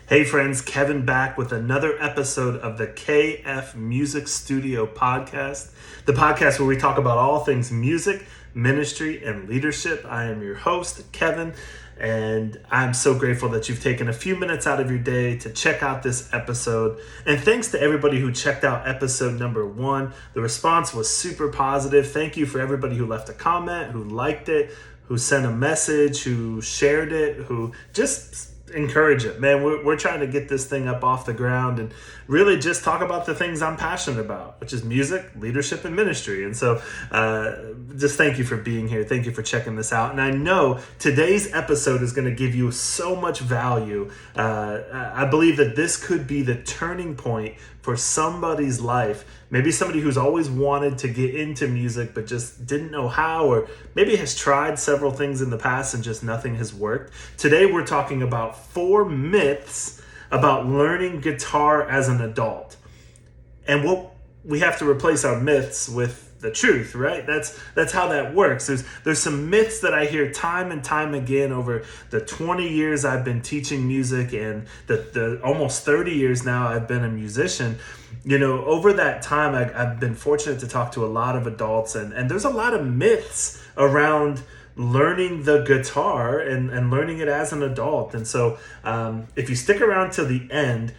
Hey friends, Kevin back with another episode of the KF Music Studio podcast, the podcast where we talk about all things music, ministry, and leadership. I am your host, Kevin, and I'm so grateful that you've taken a few minutes out of your day to check out this episode. And thanks to everybody who checked out episode number 1. The response was super positive. Thank you for everybody who left a comment, who liked it, who sent a message, who shared it, who just encourage it. Man, we're trying to get this thing up off the ground and really just talk about the things I'm passionate about, which is music, leadership, and ministry. And so just thank you for being here. Thank you for checking this out. And I know today's episode is going to give you so much value. I believe that this could be the turning point for somebody's life. Maybe somebody who's always wanted to get into music but just didn't know how, or maybe has tried several things in the past and just nothing has worked. Today we're talking about 4 myths about learning guitar as an adult. And what we have to replace our myths with the truth, right? That's how that works. There's some myths that I hear time and time again over the 20 years I've been teaching music and the almost 30 years now I've been a musician. You know, over that time, I've been fortunate to talk to a lot of adults, and there's a lot of myths around learning the guitar and learning it as an adult. And so if you stick around till the end,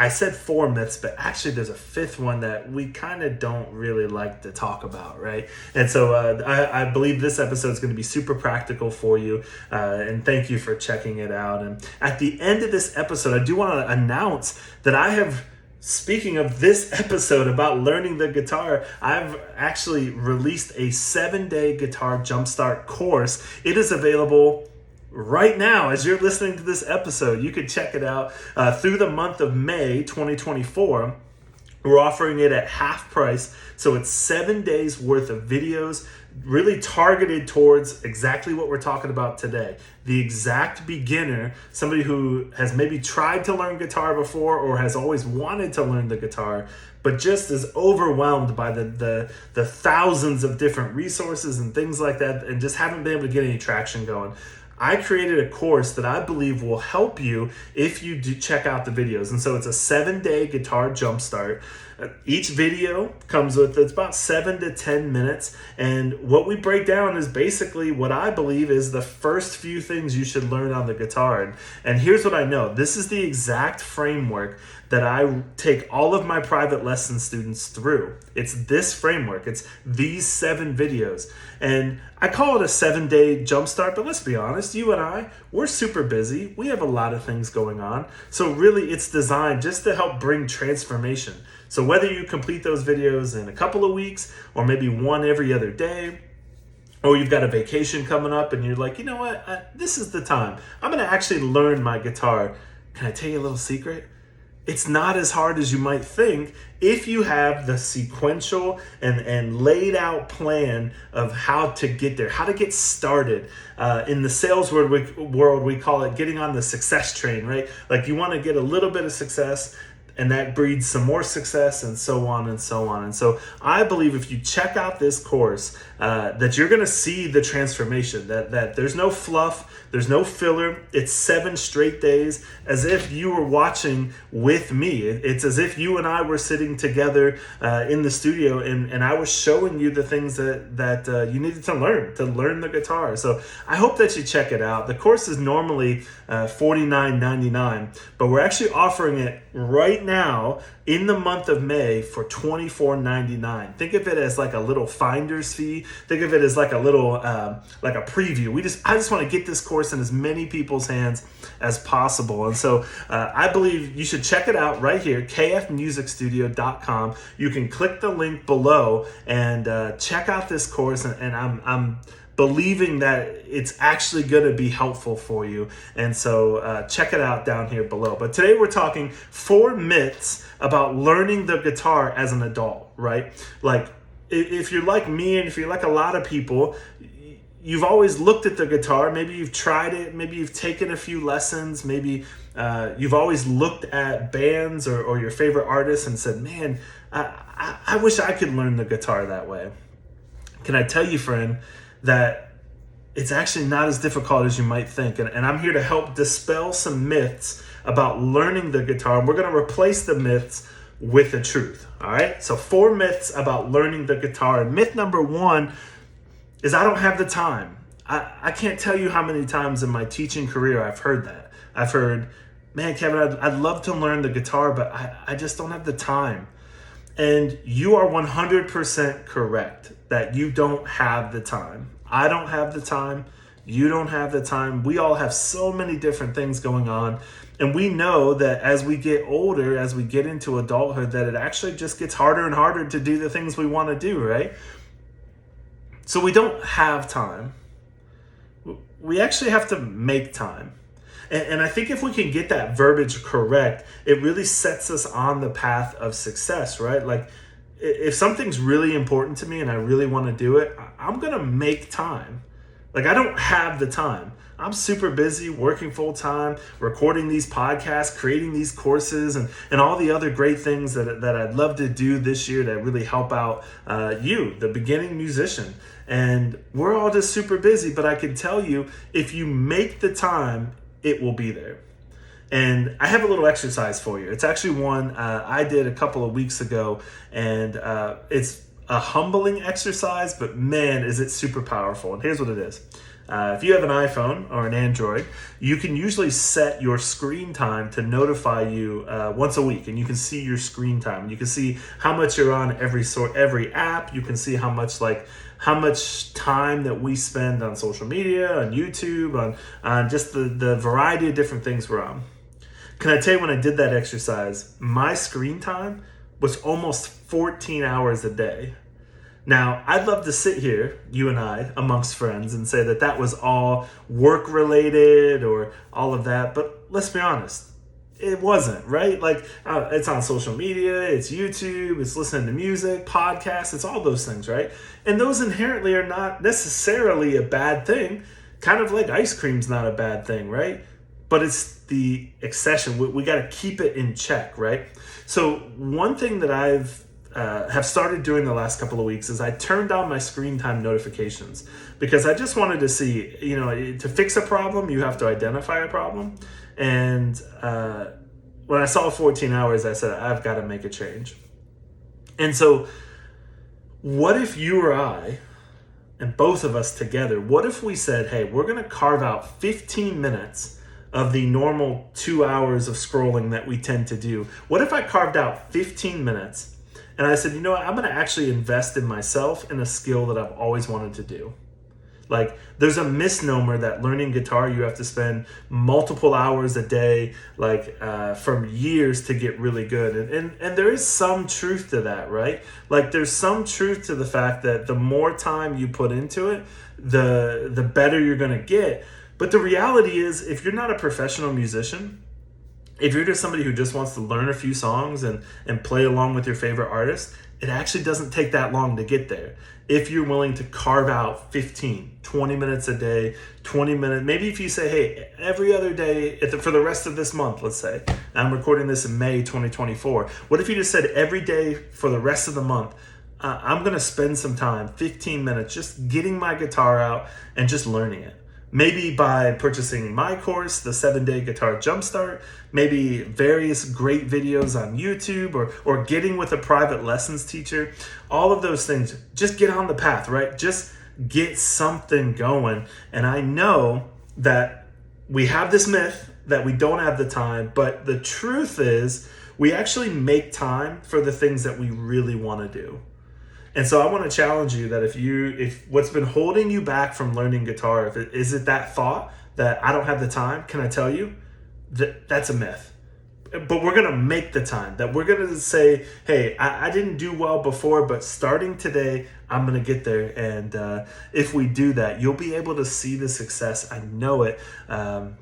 I said 4 myths, but actually there's a 5th one that we kind of don't really like to talk about, right? And so I believe this episode is going to be super practical for you, and thank you for checking it out. And at the end of this episode, I do want to announce that I have, speaking of this episode about learning the guitar, I've actually released a 7-day guitar Jumpstart course. It is available right now as you're listening to this episode. You can check it out through the month of May 2024. We're offering it at half price. So it's 7 days worth of videos really targeted towards exactly what we're talking about today. The exact beginner, somebody who has maybe tried to learn guitar before or has always wanted to learn the guitar, but just is overwhelmed by the thousands of different resources and things like that and just haven't been able to get any traction going. I created a course that I believe will help you if you do check out the videos. And so it's a 7-day guitar jumpstart. Each video comes with, it's about 7 to 10 minutes. And what we break down is basically what I believe is the first few things you should learn on the guitar. And here's what I know. This is the exact framework that I take all of my private lesson students through. It's this framework. It's these 7 videos. And I call it a 7-day jumpstart, but let's be honest, you and we're super busy. We have a lot of things going on. So really it's designed just to help bring transformation. So whether you complete those videos in a couple of weeks or maybe one every other day, or you've got a vacation coming up and you're like, you know what, this is the time. I'm going to actually learn my guitar. Can I tell you a little secret? It's not as hard as you might think if you have the sequential and laid out plan of how to get there, how to get started. In the sales world, we call it getting on the success train, right? Like you want to get a little bit of success, and that breeds some more success, and so on and so on. And so I believe if you check out this course, that you're going to see the transformation, that there's no fluff, there's no filler. It's 7 straight days, as if you were watching with me. It's as if you and I were sitting together in the studio, and I was showing you the things that you needed to learn the guitar. So I hope that you check it out. The course is normally $49.99, but we're actually offering it right now in the month of May for $24.99. Think of it as like a little finder's fee. Think of it as like a little like a preview. I just want to get this course in as many people's hands as possible. And so I believe you should check it out right here, kfmusicstudio.com. You can click the link below and check out this course, and I'm believing that it's actually going to be helpful for you. And so check it out down here below. But today we're talking 4 myths about learning the guitar as an adult, right? Like if you're like me and if you're like a lot of people, you've always looked at the guitar. Maybe you've tried it. Maybe you've taken a few lessons. Maybe you've always looked at bands or your favorite artists and said, man, I wish I could learn the guitar that way. Can I tell you, friend, that it's actually not as difficult as you might think. And I'm here to help dispel some myths about learning the guitar. We're going to replace the myths with the truth. All right. So 4 myths about learning the guitar. And myth number 1 is I don't have the time. I can't tell you how many times in my teaching career I've heard that. I've heard, man, Kevin, I'd love to learn the guitar, but I just don't have the time. And you are 100% correct that you don't have the time. I don't have the time. You don't have the time. We all have so many different things going on. And we know that as we get older, as we get into adulthood, that it actually just gets harder and harder to do the things we want to do, right? So we don't have time. We actually have to make time. And I think if we can get that verbiage correct, it really sets us on the path of success, right? Like if something's really important to me and I really want to do it, I'm going to make time. Like I don't have the time. I'm super busy working full time, recording these podcasts, creating these courses, and all the other great things that I'd love to do this year that really help out you, the beginning musician. And we're all just super busy, but I can tell you, if you make the time, it will be there. And I have a little exercise for you. It's actually one I did a couple of weeks ago, and it's a humbling exercise, but man, is it super powerful. And here's what it is. If you have an iPhone or an Android, you can usually set your screen time to notify you once a week, and you can see your screen time. You can see how much you're on every app. You can see how much time that we spend on social media, on YouTube, on just the variety of different things we're on. Can I tell you, when I did that exercise, my screen time was almost 14 hours a day. Now, I'd love to sit here, you and I, amongst friends, and say that was all work-related or all of that, but let's be honest, it wasn't, right? Like, it's on social media, it's YouTube, it's listening to music, podcasts, it's all those things, right? And those inherently are not necessarily a bad thing, kind of like ice cream's not a bad thing, right? But it's the excession. We got to keep it in check, right? So one thing that I've have started doing the last couple of weeks is I turned on my screen time notifications, because I just wanted to see, to fix a problem, you have to identify a problem. And when I saw 14 hours, I said, I've got to make a change. And so what if you or I, and both of us together, what if we said, hey, we're going to carve out 15 minutes of the normal 2 hours of scrolling that we tend to do? What if I carved out 15 minutes and I said, you know what, I'm going to actually invest in myself in a skill that I've always wanted to do? Like, there's a misnomer that learning guitar, you have to spend multiple hours a day, from years to get really good. And there is some truth to that, right? Like, there's some truth to the fact that the more time you put into it, the better you're going to get. But the reality is, if you're not a professional musician, if you're just somebody who just wants to learn a few songs and play along with your favorite artist, it actually doesn't take that long to get there. If you're willing to carve out 15, 20 minutes a day, 20 minutes, maybe if you say, hey, every other day for the rest of this month, let's say, I'm recording this in May 2024. What if you just said every day for the rest of the month, I'm going to spend some time, 15 minutes, just getting my guitar out and just learning it. Maybe by purchasing my course, the 7-Day Guitar Jumpstart, maybe various great videos on YouTube, or getting with a private lessons teacher. All of those things, just get on the path, right? Just get something going. And I know that we have this myth that we don't have the time, but the truth is we actually make time for the things that we really want to do. And so I want to challenge you that if what's been holding you back from learning guitar, is it that thought that I don't have the time? Can I tell you that's a myth? But we're going to make the time, that we're going to say, hey, I didn't do well before, but starting today, I'm going to get there. And if we do that, you'll be able to see the success. I know it, down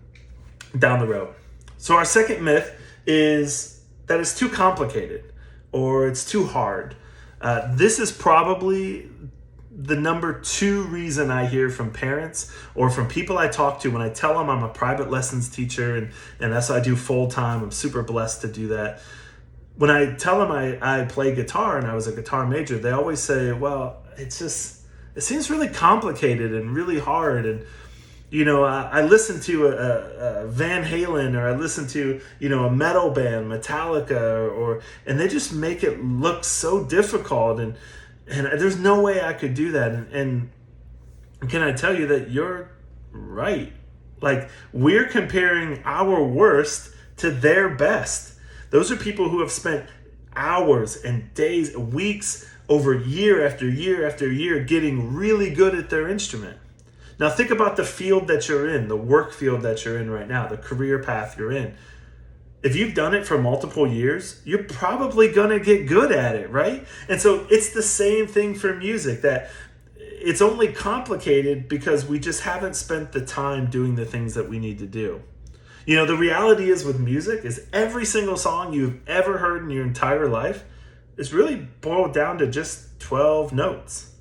the road. So our second myth is that it's too complicated or it's too hard. This is probably the number 2 reason I hear from parents or from people I talk to when I tell them I'm a private lessons teacher and that's what I do full time. I'm super blessed to do that. When I tell them I play guitar and I was a guitar major, they always say, well, it's it seems really complicated and really hard. And I listen to a Van Halen, or I listen to a metal band, Metallica, and they just make it look so difficult, and there's no way I could do that. And can I tell you that you're right? Like, we're comparing our worst to their best. Those are people who have spent hours and days, weeks, over year after year after year getting really good at their instrument. Now think about the field that you're in, the work field that you're in right now, the career path you're in. If you've done it for multiple years, you're probably going to get good at it, right? And so it's the same thing for music, that it's only complicated because we just haven't spent the time doing the things that we need to do. The reality is with music is every single song you've ever heard in your entire life is really boiled down to just 12 notes.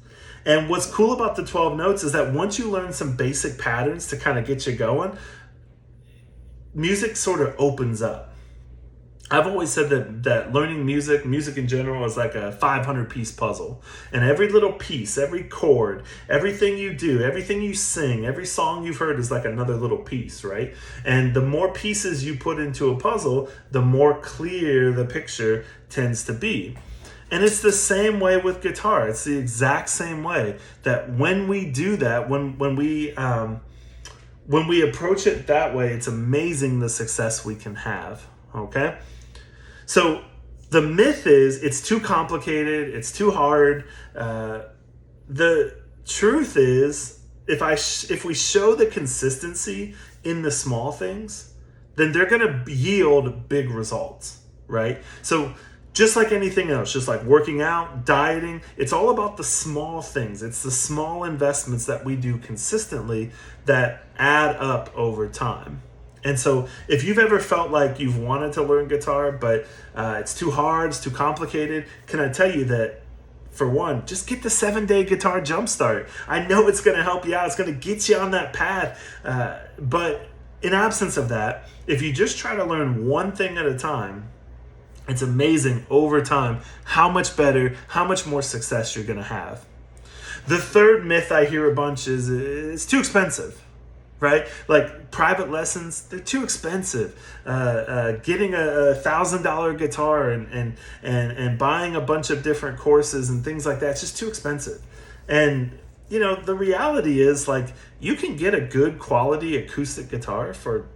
And what's cool about the 12 notes is that once you learn some basic patterns to kind of get you going, music sort of opens up. I've always said that learning music in general, is like a 500-piece puzzle. And every little piece, every chord, everything you do, everything you sing, every song you've heard is like another little piece, right? And the more pieces you put into a puzzle, the more clear the picture tends to be. And it's the same way with guitar. It's the exact same way that when we do that, when we approach it that way, it's amazing the success we can have, okay? So the myth is it's too complicated, it's too hard. The truth is, if we show the consistency in the small things, then they're going to yield big results, right? So just like anything else, just like working out, dieting, it's all about the small things. It's the small investments that we do consistently that add up over time. And so if you've ever felt like you've wanted to learn guitar, but it's too hard, it's too complicated, can I tell you that, for one, just get the 7-day guitar Jumpstart. I know it's going to help you out. It's going to get you on that path. But in absence of that, if you just try to learn one thing at a time, it's amazing over time how much better, how much more success you're going to have. The third myth I hear a bunch is it's too expensive, right? Like private lessons, they're too expensive. Getting a $1,000 guitar and buying a bunch of different courses and things like that, it's just too expensive. And the reality is, like, you can get a good quality acoustic guitar for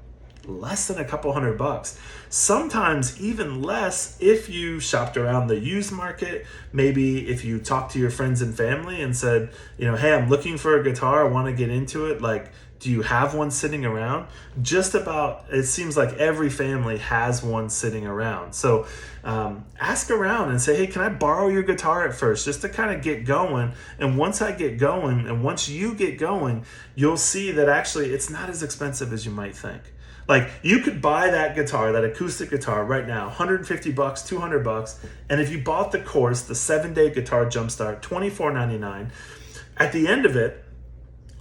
less than a couple $100, sometimes even less if you shopped around the used market. Maybe if you talked to your friends and family and said, hey, I'm looking for a guitar, I want to get into it. Like, do you have one sitting around? Just about, it seems like every family has one sitting around. So ask around and say, hey, can I borrow your guitar at first, just to kind of get going? And once I get going, and once you get going, you'll see that actually it's not as expensive as you might think. Like, you could buy that guitar, that acoustic guitar right now, $150, $200. And if you bought the course, the 7-day guitar Jumpstart, $24.99, at the end of it,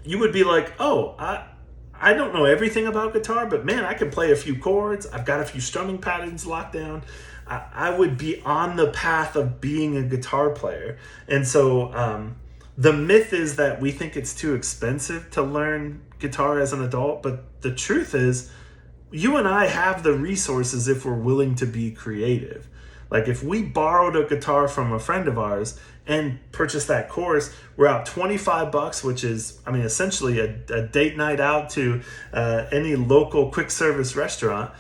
you would be like, oh, I don't know everything about guitar, but man, I can play a few chords. I've got a few strumming patterns locked down. I would be on the path of being a guitar player. And so the myth is that we think it's too expensive to learn guitar as an adult, but the truth is, you and I have the resources if we're willing to be creative. Like, if we borrowed a guitar from a friend of ours and purchased that course, we're out $25, which is, essentially a date night out to any local quick service restaurant.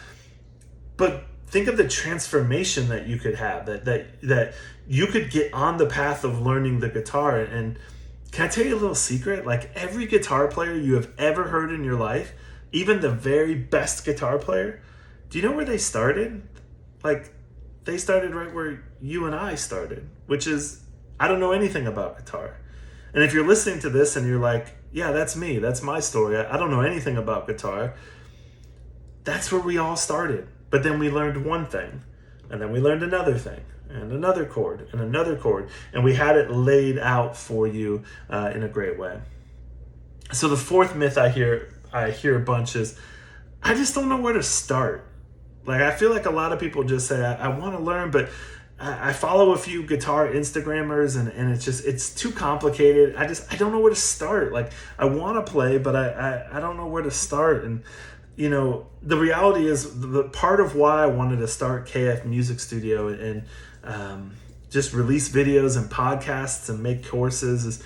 But think of the transformation that you could have, that you could get on the path of learning the guitar. And can I tell you a little secret? Like, every guitar player you have ever heard in your life, even the very best guitar player, do you know where they started? Like, they started right where you and I started, which is, I don't know anything about guitar. And if you're listening to this and you're like, yeah, that's me, that's my story, I don't know anything about guitar, that's where we all started. But then we learned one thing, and then we learned another thing, and another chord, and another chord, and we had it laid out for you in a great way. So the fourth myth I hear a bunch is, I just don't know where to start. Like, I feel like a lot of people just say, I want to learn, but I follow a few guitar Instagrammers, and it's too complicated. I don't know where to start. Like, I want to play, but I don't know where to start. And the reality is, the part of why I wanted to start KF Music Studio and just release videos and podcasts and make courses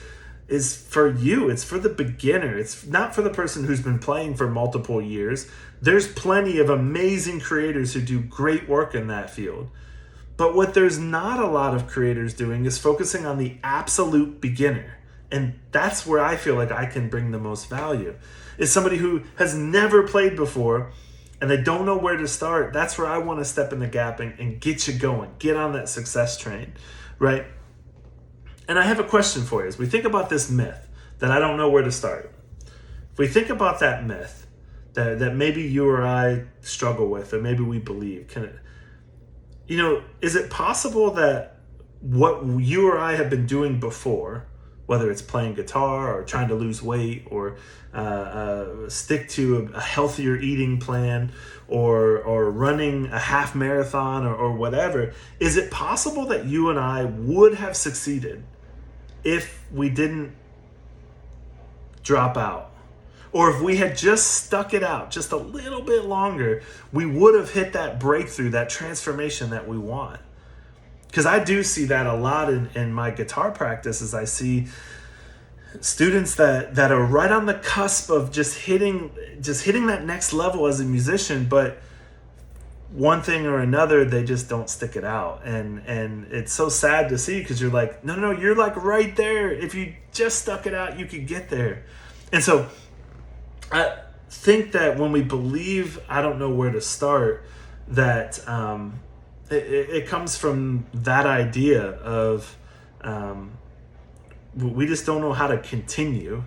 is for you. It's for the beginner. It's not for the person who's been playing for multiple years. There's plenty of amazing creators who do great work in that field. But what there's not a lot of creators doing is focusing on the absolute beginner. And that's where I feel like I can bring the most value. Is somebody who has never played before and they don't know where to start. That's where I want to step in the gap and get you going. Get on that success train, right? And I have a question for you. As we think about this myth that I don't know where to start. If we think about that myth that maybe you or I struggle with, or maybe we believe, is it possible that what you or I have been doing before, whether it's playing guitar or trying to lose weight or stick to a healthier eating plan or running a half marathon or whatever, is it possible that you and I would have succeeded if we didn't drop out? Or if we had just stuck it out just a little bit longer, we would have hit that breakthrough, that transformation that we want. Because I do see that a lot in my guitar practice. As I see students that are right on the cusp of just hitting that next level as a musician, but one thing or another, they just don't stick it out. And it's so sad to see, because you're like, no, you're like right there. If you just stuck it out, you could get there. And so I think that when we believe I don't know where to start, that it comes from that idea of we just don't know how to continue.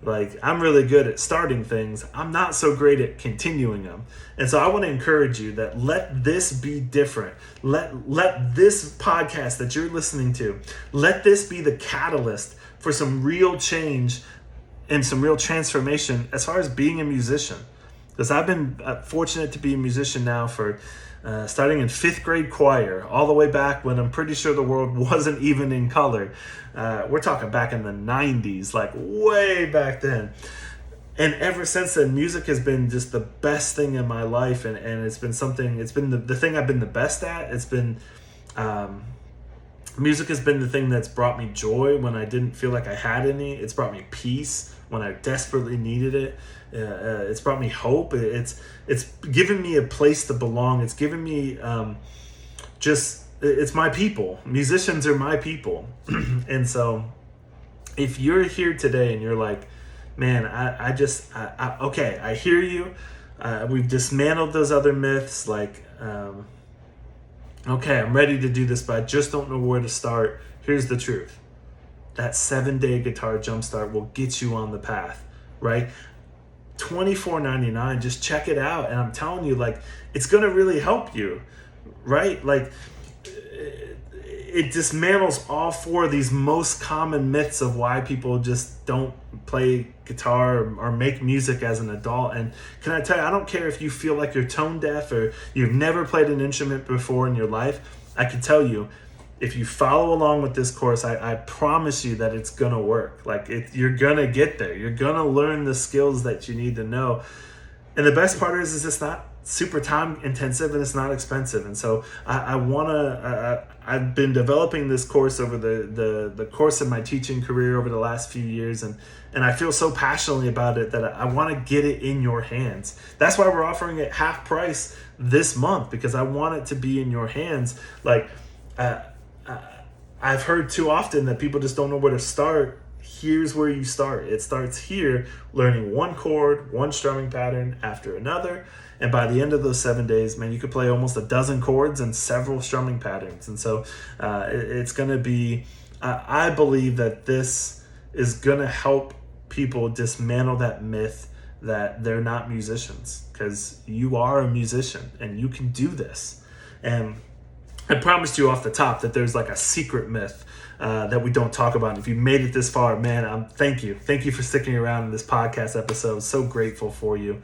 Like, I'm really good at starting things. I'm not so great at continuing them. And so I want to encourage you that let this be different. Let this podcast that you're listening to, let this be the catalyst for some real change and some real transformation as far as being a musician. Because I've been fortunate to be a musician now for starting in 5th grade choir, all the way back when I'm pretty sure the world wasn't even in color. We're talking back in the 90s, like way back then. And ever since then, music has been just the best thing in my life. And it's been the thing I've been the best at. It's been, music has been the thing that's brought me joy when I didn't feel like I had any. It's brought me peace when I desperately needed it. It's brought me hope. It's given me a place to belong. It's given me it's my people. Musicians are my people. And so if you're here today and you're like, man, okay, I hear you. We've dismantled those other myths. Like, okay, I'm ready to do this, but I just don't know where to start. Here's the truth. That 7-day guitar Jumpstart will get you on the path, right? $24.99, just check it out. And I'm telling you, like, it's going to really help you, right? Like, it dismantles all 4 of these most common myths of why people just don't play guitar or make music as an adult. And can I tell you, I don't care if you feel like you're tone deaf or you've never played an instrument before in your life. I can tell you, if you follow along with this course, I promise you that it's going to work. Like, you're going to get there. You're going to learn the skills that you need to know. And the best part is it's not super time intensive and it's not expensive. And so I've been developing this course over the course of my teaching career over the last few years. And I feel so passionately about it that I want to get it in your hands. That's why we're offering it half price this month, because I want it to be in your hands. Like, I've heard too often that people just don't know where to start. Here's where you start. It starts here, learning one chord, one strumming pattern after another. And by the end of those 7 days, man, you could play almost a dozen chords and several strumming patterns. And so it's going to be, I believe that this is going to help people dismantle that myth that they're not musicians, because you are a musician and you can do this. And I promised you off the top that there's like a secret myth that we don't talk about. And if you made it this far, man, thank you. Thank you for sticking around in this podcast episode. So grateful for you.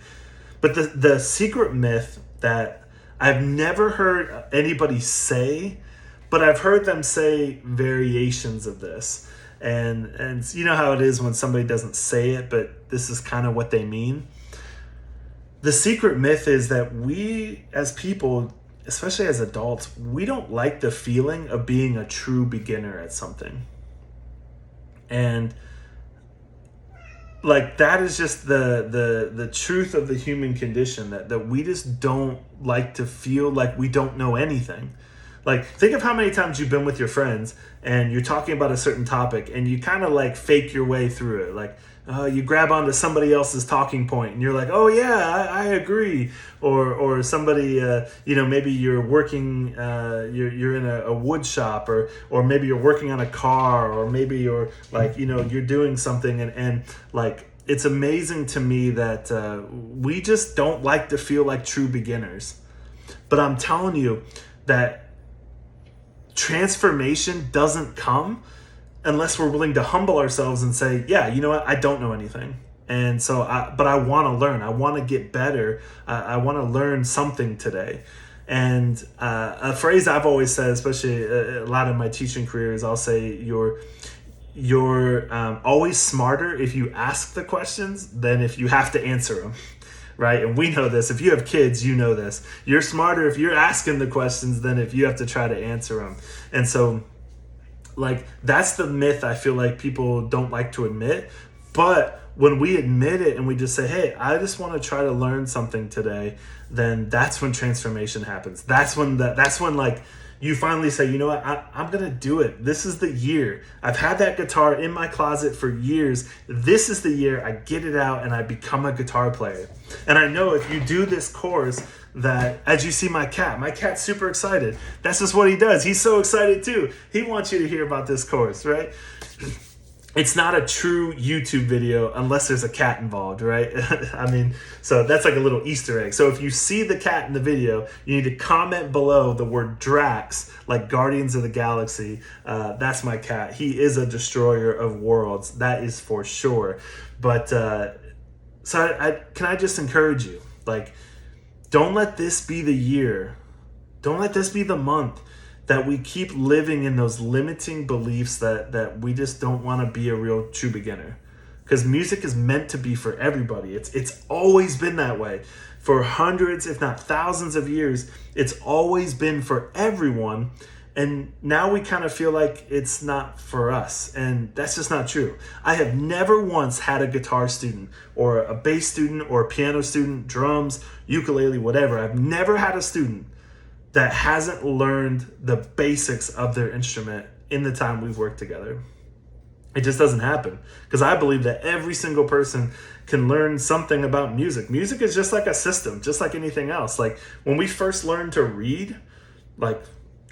But the secret myth that I've never heard anybody say, but I've heard them say variations of this. And you know how it is when somebody doesn't say it, but this is kind of what they mean. The secret myth is that we as people, especially as adults, we don't like the feeling of being a true beginner at something. And like that is just the truth of the human condition, that we just don't like to feel like we don't know anything. Like, think of how many times you've been with your friends and you're talking about a certain topic and you kind of like fake your way through it. Like, you grab onto somebody else's talking point and you're like, oh yeah, I agree. Or somebody, maybe you're working, you're in a wood shop, or maybe you're working on a car, or maybe you're like, you're doing something and like, it's amazing to me that we just don't like to feel like true beginners. But I'm telling you that transformation doesn't come unless we're willing to humble ourselves and say, yeah, you know what, I don't know anything. And so, but I want to learn. I want to get better. I want to learn something today. And a phrase I've always said, especially a lot of my teaching career, is I'll say you're always smarter if you ask the questions than if you have to answer them. Right? And we know this. If you have kids, you know this. You're smarter if you're asking the questions than if you have to try to answer them. And so, like, that's the myth I feel like people don't like to admit. But when we admit it and we just say, hey, I just want to try to learn something today, then that's when transformation happens. That's when like you finally say, you know what, I'm going to do it. This is the year. I've had that guitar in my closet for years. This is the year I get it out and I become a guitar player. And I know if you do this course, that as you see my cat's super excited. That's just what he does. He's so excited too. He wants you to hear about this course, right? It's not a true YouTube video unless there's a cat involved, right? I mean, so that's like a little Easter egg. So if you see the cat in the video, you need to comment below the word Drax, like Guardians of the Galaxy. That's my cat. He is a destroyer of worlds. That is for sure. But so can I just encourage you? Like, don't let this be the year. Don't let this be the month that we keep living in those limiting beliefs that we just don't want to be a real true beginner. Because music is meant to be for everybody. It's always been that way. For hundreds, if not thousands of years, it's always been for everyone. And now we kind of feel like it's not for us. And that's just not true. I have never once had a guitar student or a bass student or a piano student, drums, ukulele, whatever. I've never had a student that hasn't learned the basics of their instrument in the time we've worked together. It just doesn't happen, because I believe that every single person can learn something about music. Music is just like a system, just like anything else. Like when we first learned to read, like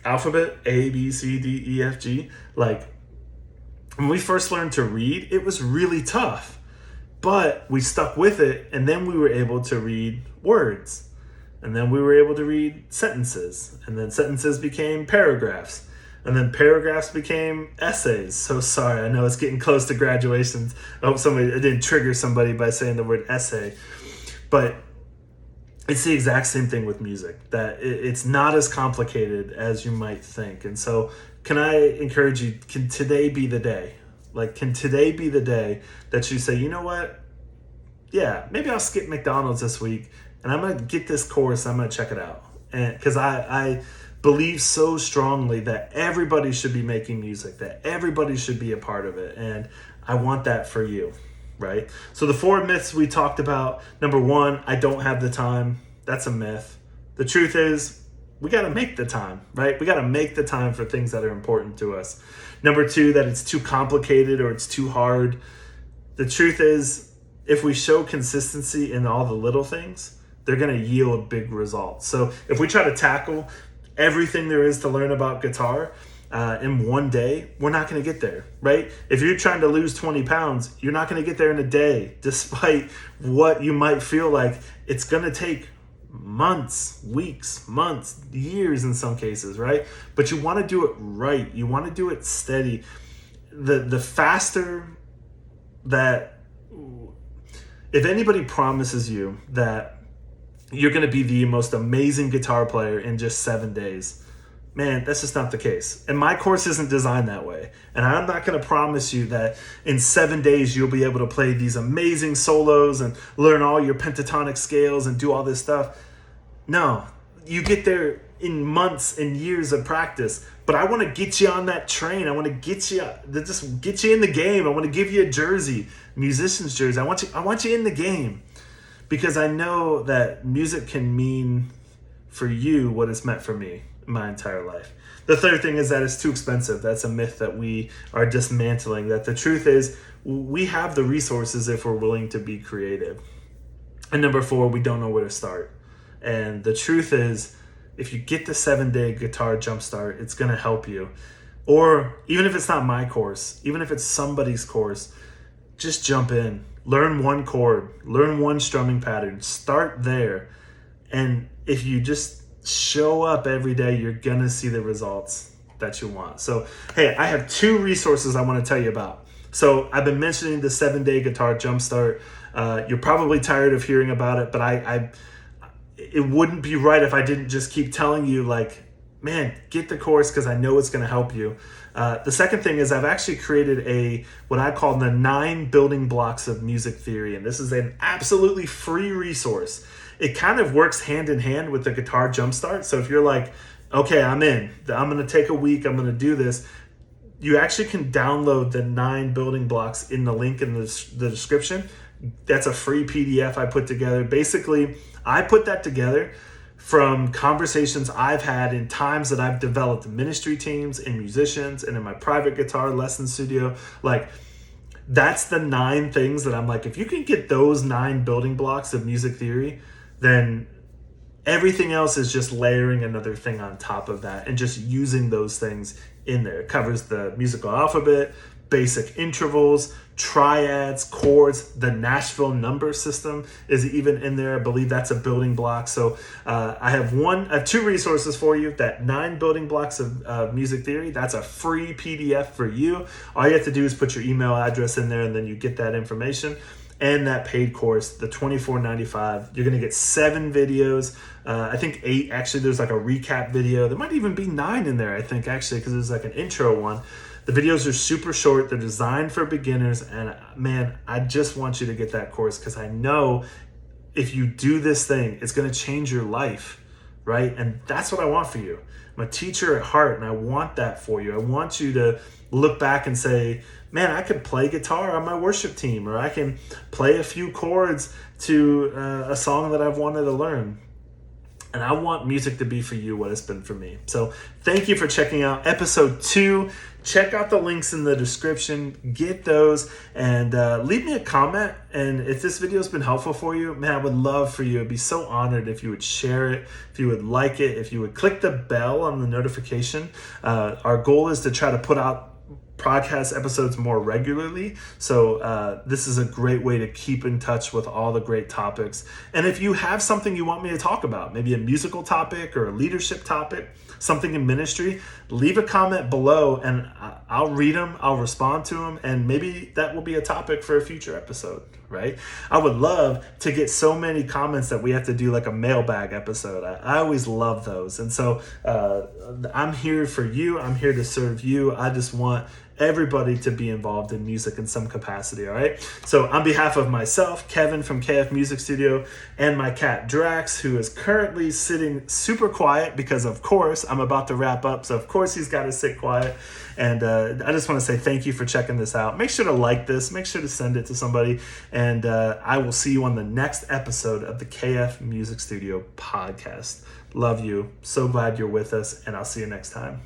alphabet, A, B, C, D, E, F, G, like when we first learned to read, it was really tough, but we stuck with it, and then we were able to read words. And then we were able to read sentences, and then sentences became paragraphs, and then paragraphs became essays. So sorry, I know it's getting close to graduations. I hope I didn't trigger somebody by saying the word essay, but it's the exact same thing with music, that it's not as complicated as you might think. And so can I encourage you, can today be the day? Like, can today be the day that you say, you know what? Yeah, maybe I'll skip McDonald's this week, and I'm going to get this course, I'm going to check it out. And because I believe so strongly that everybody should be making music, that everybody should be a part of it. And I want that for you, right? So the 4 myths we talked about. Number 1, I don't have the time. That's a myth. The truth is, we got to make the time, right? We got to make the time for things that are important to us. Number 2, that it's too complicated or it's too hard. The truth is, if we show consistency in all the little things, they're going to yield big results. So if we try to tackle everything there is to learn about guitar in one day, we're not going to get there, right? If you're trying to lose 20 pounds, you're not going to get there in a day, despite what you might feel like. It's going to take months, weeks, months, years in some cases, right? But you want to do it right. You want to do it steady. The faster that, if anybody promises you that you're going to be the most amazing guitar player in just 7 days, Man, that's just not the case. And my course isn't designed that way. And I'm not going to promise you that in 7 days you'll be able to play these amazing solos and learn all your pentatonic scales and do all this stuff. No, you get there in months and years of practice. But I want to get you on that train. I want to get you in the game. I want to give you a jersey, musician's jersey. I want you in the game, because I know that music can mean for you what it's meant for me my entire life. The third thing is that it's too expensive. That's a myth that we are dismantling. That the truth is we have the resources if we're willing to be creative. And number 4, we don't know where to start. And the truth is, if you get the 7-day guitar jumpstart, it's going to help you. Or even if it's not my course, even if it's somebody's course, just jump in. Learn one chord, learn one strumming pattern, start there. And if you just show up every day, you're going to see the results that you want. So, hey, I have 2 resources I want to tell you about. So I've been mentioning the 7-day guitar jumpstart. You're probably tired of hearing about it, but it wouldn't be right if I didn't just keep telling you, like, man, get the course, because I know it's going to help you. The second thing is I've actually created what I call the 9 building blocks of music theory. And this is an absolutely free resource. It kind of works hand in hand with the guitar jumpstart. So if you're like, okay, I'm in, I'm going to take a week, I'm going to do this, you actually can download the 9 building blocks in the link in the description. That's a free PDF I put together. Basically, I put that together from conversations I've had in times that I've developed ministry teams and musicians and in my private guitar lesson studio. Like, that's the 9 things that I'm like, if you can get those 9 building blocks of music theory, then everything else is just layering another thing on top of that and just using those things in there. It covers the musical alphabet, basic intervals, triads, chords. The Nashville number system is even in there. I believe that's a building block. So I have 2 resources for you. That 9 building blocks of music theory, that's a free PDF for you. All you have to do is put your email address in there, and then you get that information. And that paid course, the $24.95. You're going to get 7 videos. I think 8, actually. There's like a recap video. There might even be 9 in there, I think, actually, because there's like an intro one. The videos are super short. They're designed for beginners. And man, I just want you to get that course, because I know if you do this thing, it's going to change your life, right? And that's what I want for you. I'm a teacher at heart, and I want that for you. I want you to look back and say, man, I could play guitar on my worship team, or I can play a few chords to a song that I've wanted to learn. And I want music to be for you what it's been for me. So thank you for checking out episode 2. Check out the links in the description. Get those, and leave me a comment. And if this video has been helpful for you, man, I would love for you. I'd be so honored if you would share it, if you would like it, if you would click the bell on the notification. Our goal is to try to put out podcast episodes more regularly. So this is a great way to keep in touch with all the great topics. And if you have something you want me to talk about, maybe a musical topic or a leadership topic, something in ministry, leave a comment below, and I'll read them, I'll respond to them, and maybe that will be a topic for a future episode, right? I would love to get so many comments that we have to do like a mailbag episode. I always love those. And so I'm here for you. I'm here to serve you. I just want everybody to be involved in music in some capacity, all right? So on behalf of myself, Kevin from KF Music Studio, and my cat Drax, who is currently sitting super quiet because, of course, I'm about to wrap up, so of course he's got to sit quiet. And I just want to say thank you for checking this out. Make sure to like this. Make sure to send it to somebody. And I will see you on the next episode of the KF Music Studio podcast. Love you. So glad you're with us, and I'll see you next time.